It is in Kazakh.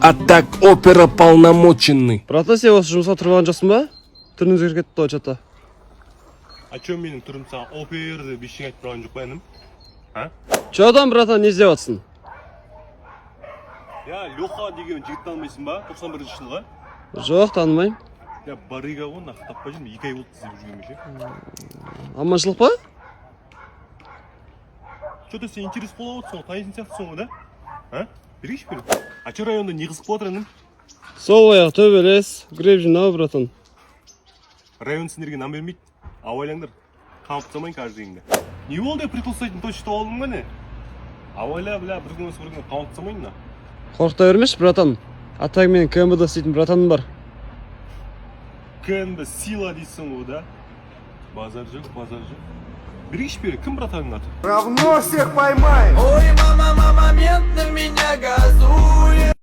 А так оперополномоченный. Братан, сен осы жұмысқа тұрған жоқсың ба? Түрін өзгеріп кетті ғой чата. А чё менің түрім саған опер деп ештеңе айтып тұрған жоқ па інім? А? Чодан, братан, не іздеп жатсың? Я, Леха деген жігітті танымайсың ба? 91-ші жылғы? Жоқ, танымаймын. Я, барыга ғой, нақты таппай жүрмін. 2 ай болды іздеп жүргенме ше. Аманшылық па? Чё-то сен интерес болып отырсың ғой, танитын сияқтысың ғой, да? А? Берейші бері. А чё районда не қызық болып жатыр інім? Сол аяқ төбелес, греб жинау, братан. Район сендерге нам бермейді. Авайлаңдар. Қамып тастамайын каждыйыңды. Не болды я прикол ұстайтын точно алдың ба не? Авайла, бля, бір күн қамып тастамайын на. Қорықта бермеші, братан. Атак менің КМБ-да істейтін братаным бар. КНБ сила дейсің ғой, да? Базар жоқ, базар жоқ. Берейші бері, кім братаның аты? Равно всех поймай. Ой, мама, момент на меня газует.